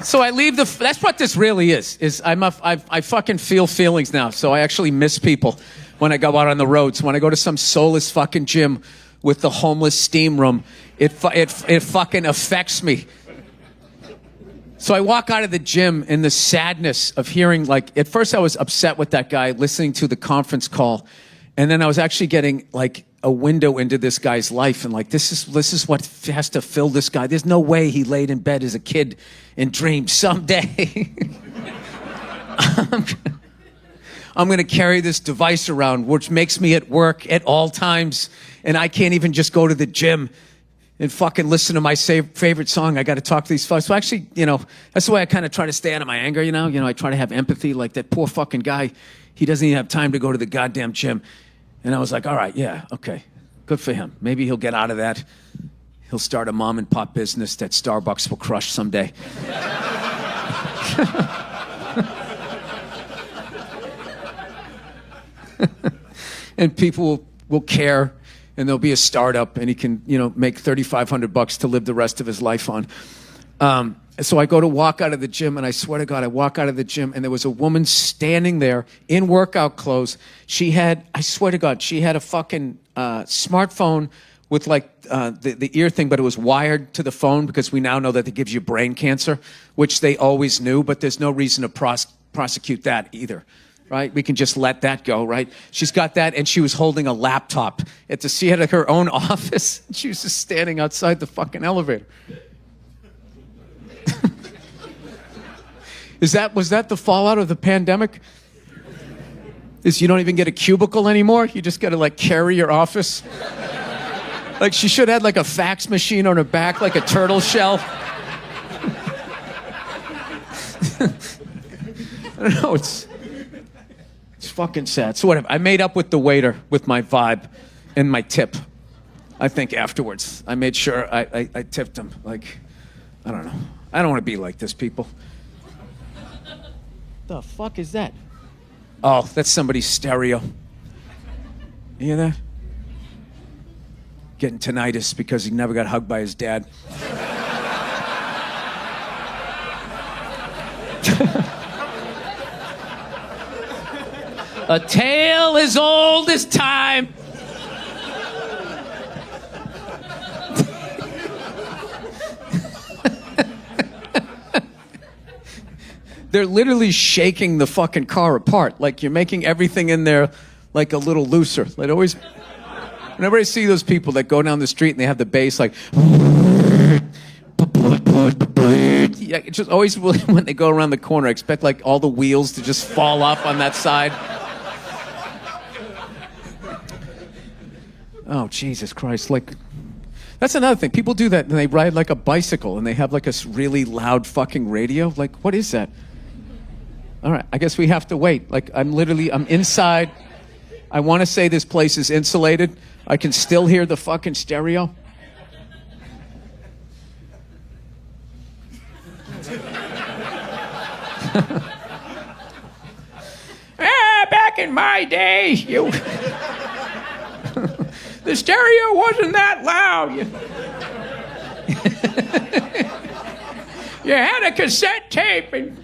So I leave that's what this really is I fucking feel feelings now. So I actually miss people when I go out on the roads. When I go to some soulless fucking gym with the homeless steam room, it fucking affects me. So I walk out of the gym in the sadness of hearing, like, at first I was upset with that guy listening to the conference call. And then I was actually getting like a window into this guy's life. And like, this is what has to fill this guy. There's no way he laid in bed as a kid and dreamed someday I'm going to carry this device around, which makes me at work at all times. And I can't even just go to the gym and fucking listen to my favorite song. I got to talk to these folks. So actually, that's the way I kind of try to stay out of my anger, I try to have empathy. Like that poor fucking guy, he doesn't even have time to go to the goddamn gym. And I was like, all right, yeah, okay. Good for him. Maybe he'll get out of that. He'll start a mom and pop business that Starbucks will crush someday. And people will care. And there'll be a startup, and he can, make $3,500 to live the rest of his life on. So I go to walk out of the gym, and I swear to God, I walk out of the gym, and there was a woman standing there in workout clothes. I swear to God, she had a fucking smartphone with like the ear thing, but it was wired to the phone because we now know that it gives you brain cancer, which they always knew, but there's no reason to prosecute that either. Right? We can just let that go, right? She's got that, and she was holding a laptop. She had her own office. She was just standing outside the fucking elevator. Was that the fallout of the pandemic? Is you don't even get a cubicle anymore? You just got to like carry your office? Like she should have had like a fax machine on her back, like a turtle shell. I don't know, it's fucking sad. So whatever. I made up with the waiter with my vibe and my tip. I think afterwards. I made sure I tipped him. Like, I don't know. I don't want to be like this, people. The fuck is that? Oh, that's somebody's stereo. You hear that? Getting tinnitus because he never got hugged by his dad. A tale as old as time. They're literally shaking the fucking car apart. Like you're making everything in there like a little looser. Like whenever I see those people that go down the street and they have the bass like, yeah, it's just always when they go around the corner, I expect like all the wheels to just fall off on that side. Oh, Jesus Christ. Like, that's another thing. People do that and they ride like a bicycle and they have like a really loud fucking radio. Like, what is that? All right, I guess we have to wait. Like, I'm inside. I want to say this place is insulated. I can still hear the fucking stereo. Back in my day, the stereo wasn't that loud. You had a cassette tape, and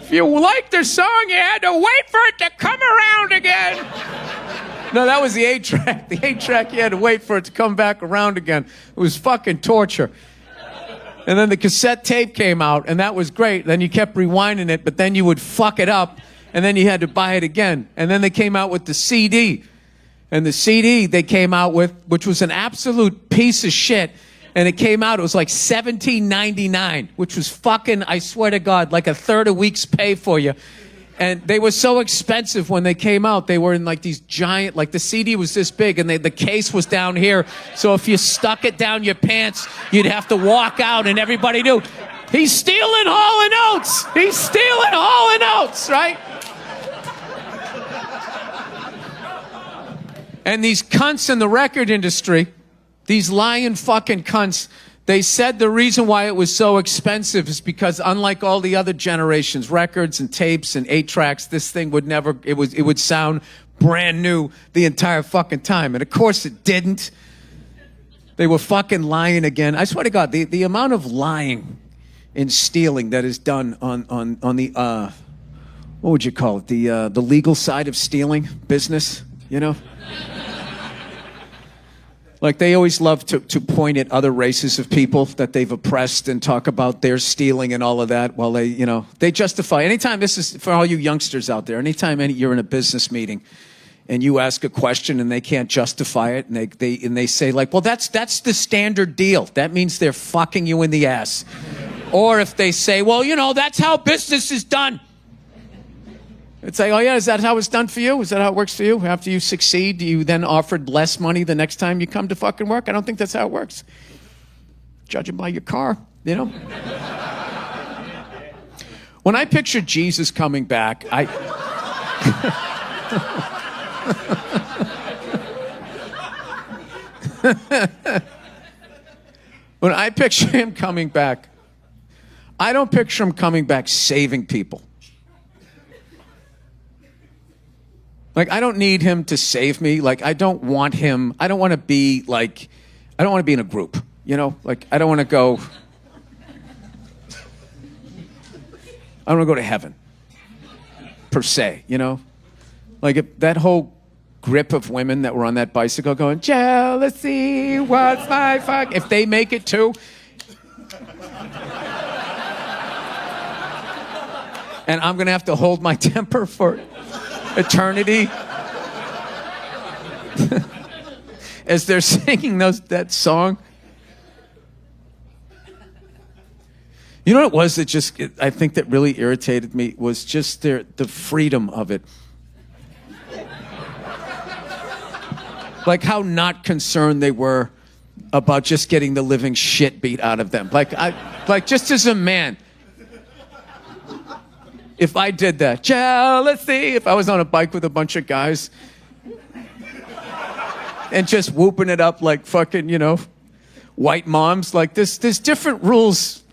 if you liked the song, you had to wait for it to come around again. No, that was the 8-track. The 8-track, you had to wait for it to come back around again. It was fucking torture. And then the cassette tape came out, and that was great. Then you kept rewinding it, but then you would fuck it up, and then you had to buy it again. And then they came out with the CD. And the CD they came out with, which was an absolute piece of shit, and it came out, it was like $17.99, which was fucking, I swear to God, like a third a week's pay for you. And they were so expensive when they came out. They were in like these giant, like the CD was this big, and the case was down here. So if you stuck it down your pants, you'd have to walk out, and everybody knew, he's stealing Hall & Oates. He's stealing Hall & Oates, right? And these cunts in the record industry, these lying fucking cunts, they said the reason why it was so expensive is because unlike all the other generations, records and tapes and 8-tracks, this thing would never, it would sound brand new the entire fucking time. And of course it didn't. They were fucking lying again. I swear to God, the amount of lying in stealing that is done on the what would you call it? The legal side of stealing business, you know? Like they always love to point at other races of people that they've oppressed and talk about their stealing and all of that while they justify. Anytime, this is for all you youngsters out there, anytime you're in a business meeting and you ask a question and they can't justify it and they say like, well, that's the standard deal. That means they're fucking you in the ass. Or if they say, well, that's how business is done. It's like, oh yeah, is that how it's done for you? Is that how it works for you? After you succeed, you then offered less money the next time you come to fucking work? I don't think that's how it works. Judging by your car, you know? When I picture Jesus coming back, when I picture him coming back, I don't picture him coming back saving people. Like, I don't need him to save me. Like, I don't want to be in a group, you know? Like, I don't want to go to heaven, per se, you know? Like, if that whole grip of women that were on that bicycle going, jealousy, what's my fuck? If they make it too. And I'm going to have to hold my temper for eternity as they're singing that song. You know what it was that I think that really irritated me was just the freedom of it. Like how not concerned they were about just getting the living shit beat out of them. Like just as a man, if I did that, jealousy, if I was on a bike with a bunch of guys and just whooping it up like fucking, white moms, like there's different rules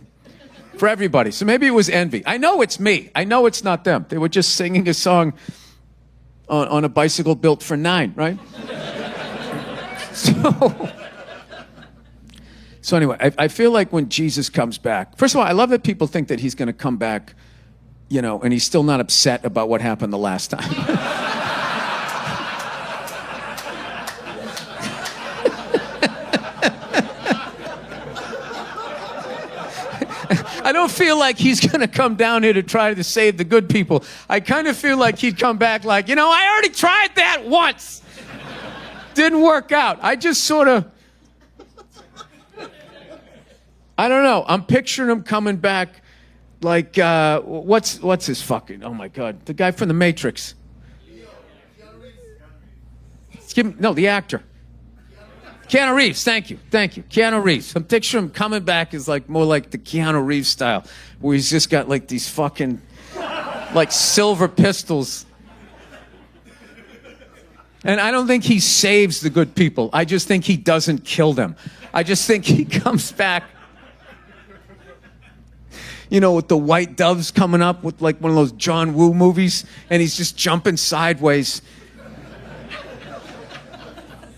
for everybody. So maybe it was envy. I know it's me. I know it's not them. They were just singing a song on a bicycle built for 9, right? So anyway, I feel like when Jesus comes back, first of all, I love that people think that he's going to come back, and he's still not upset about what happened the last time. I don't feel like he's going to come down here to try to save the good people. I kind of feel like he'd come back like, I already tried that once. Didn't work out. I just sort of, I don't know. I'm picturing him coming back like, what's his fucking, oh my God, the guy from The Matrix. No, the actor. Keanu Reeves, thank you. Keanu Reeves. I'm picturing him coming back as like more like the Keanu Reeves style, where he's just got like these fucking, like silver pistols. And I don't think he saves the good people. I just think he doesn't kill them. I just think he comes back, with the white doves coming up with like one of those John Woo movies, and he's just jumping sideways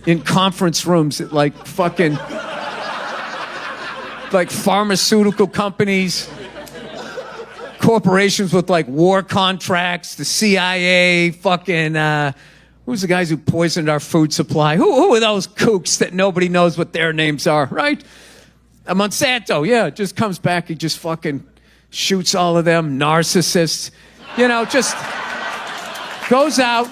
in conference rooms at like fucking, like pharmaceutical companies, corporations with like war contracts, the CIA, fucking, who's the guys who poisoned our food supply? Who are those kooks that nobody knows what their names are, right? Monsanto, yeah, just comes back, he just fucking shoots all of them, narcissists, just goes out.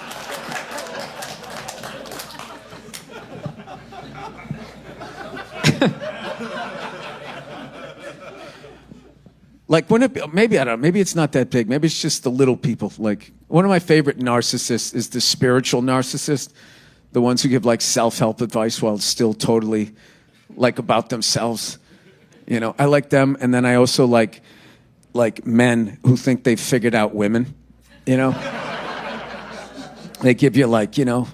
Like, wouldn't it be, maybe, I don't know, maybe it's not that big. Maybe it's just the little people. Like, one of my favorite narcissists is the spiritual narcissist. The ones who give, like, self-help advice while it's still totally, like, about themselves. I like them. And then I also like men who think they've figured out women, They give you, like, when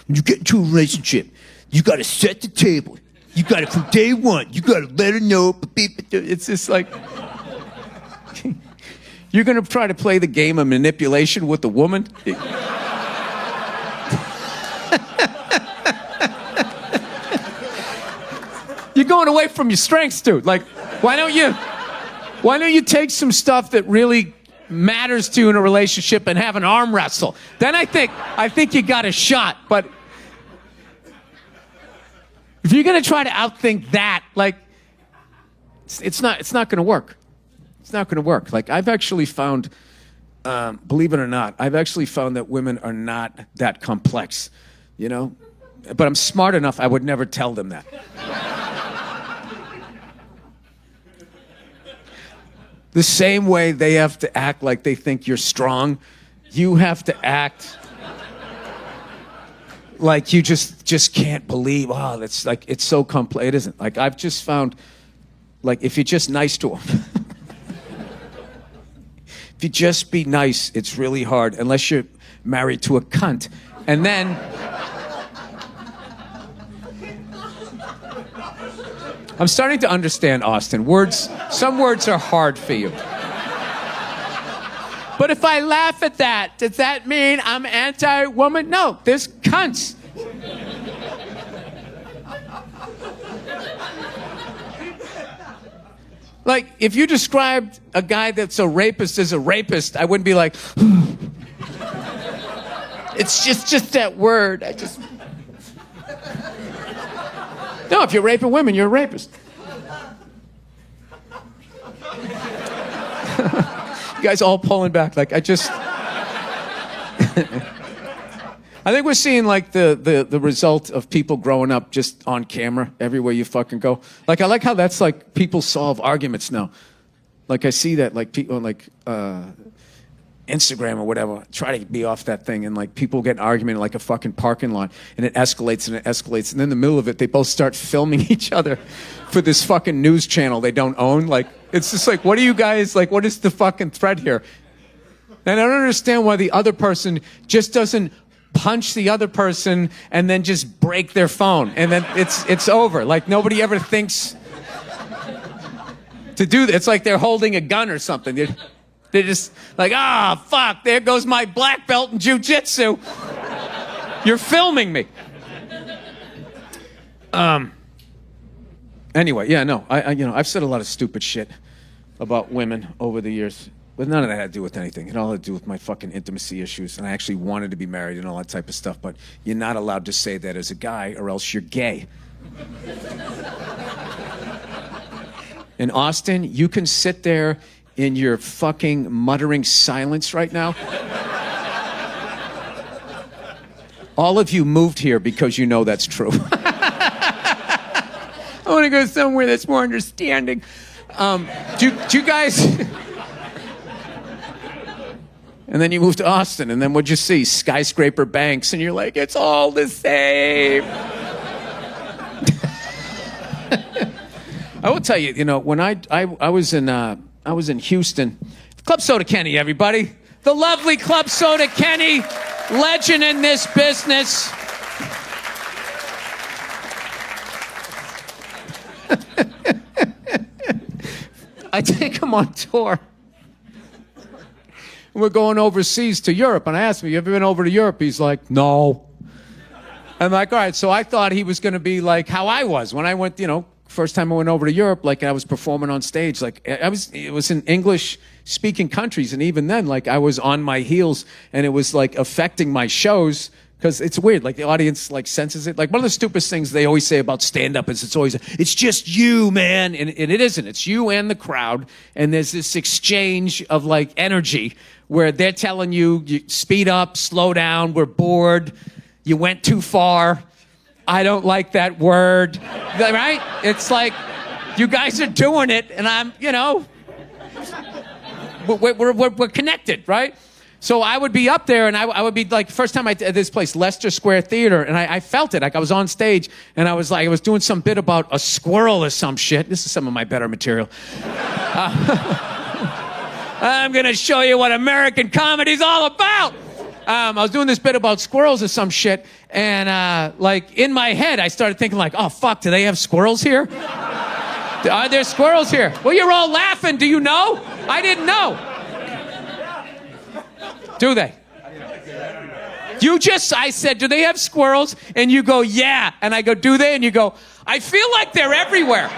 you get into a relationship, you got to set the table. You got to, from day one, you got to let her know. It's just like... You're going to try to play the game of manipulation with a woman? You're going away from your strengths, dude. Like, why don't Why don't you take some stuff that really matters to you in a relationship and have an arm wrestle? Then I think you got a shot. But if you're gonna try to outthink that, like, it's not gonna work. It's not gonna work. Like, I've actually found, believe it or not, I've actually found that women are not that complex, you know? But I'm smart enough, I would never tell them that. The same way they have to act like they think you're strong, you have to act like you just can't believe, oh, that's like, it's so complex. It isn't. Like, I've just found, like, if you're just nice to them, if you just be nice, it's really hard, unless you're married to a cunt. And then, I'm starting to understand, Austin. Some words are hard for you. But if I laugh at that, does that mean I'm anti-woman? No, there's cunts. Like, if you described a guy that's a rapist as a rapist, I wouldn't be like, it's just that word. No, if you're raping women, you're a rapist. You guys all pulling back. Like, I think we're seeing, like, the result of people growing up just on camera everywhere you fucking go. Like, I like how that's, like, people solve arguments now. Like, I see that, like, people on, like, Instagram or whatever, try to be off that thing, and, like, people get an argument in, like, a fucking parking lot, and it escalates, and then in the middle of it, they both start filming each other for this fucking news channel they don't own. Like, it's just like, what are you guys, like, what is the fucking thread here? And I don't understand why the other person just doesn't punch the other person and then just break their phone, and then it's over. Like, nobody ever thinks to do that. It's like they're holding a gun or something. They're just like, fuck, there goes my black belt in jiu-jitsu. You're filming me. Anyway, yeah, no, I've said a lot of stupid shit about women over the years, but none of that had to do with anything. It all had to do with my fucking intimacy issues, and I actually wanted to be married and all that type of stuff, but you're not allowed to say that as a guy, or else you're gay. In Austin, you can sit there in your fucking muttering silence right now. All of you moved here because you know that's true. I want to go somewhere that's more understanding. Do you guys... And then you move to Austin, and then what'd you see? Skyscraper banks, and you're like, it's all the same. I will tell you, when I was in Houston. Club Soda Kenny, everybody. The lovely Club Soda Kenny, legend in this business. I take him on tour. We're going overseas to Europe, and I asked him, you ever been over to Europe? He's like, no. I'm like, all right, so I thought he was going to be like how I was when I went, first time I went over to Europe, like, I was performing on stage, like, it was in English-speaking countries, and even then, like, I was on my heels, and it was, like, affecting my shows, because it's weird, like, the audience, like, senses it. Like, one of the stupidest things they always say about stand-up is it's just you, man, and it isn't. It's you and the crowd, and there's this exchange of, like, energy, where they're telling you speed up, slow down, we're bored, you went too far, I don't like that word, right? It's like, you guys are doing it, and I'm, we're connected, right? So I would be up there, and I would be like, first time at this place, Leicester Square Theater, and I felt it. Like, I was on stage, and I was doing some bit about a squirrel or some shit. This is some of my better material. I'm gonna show you what American comedy's all about. I was doing this bit about squirrels or some shit, and like, in my head, I started thinking, like, oh fuck, do they have squirrels here? Are there squirrels here? Well, you're all laughing. Do you know? I didn't know. Do they? I said, do they have squirrels? And you go, yeah. And I go, do they? And you go, I feel like they're everywhere.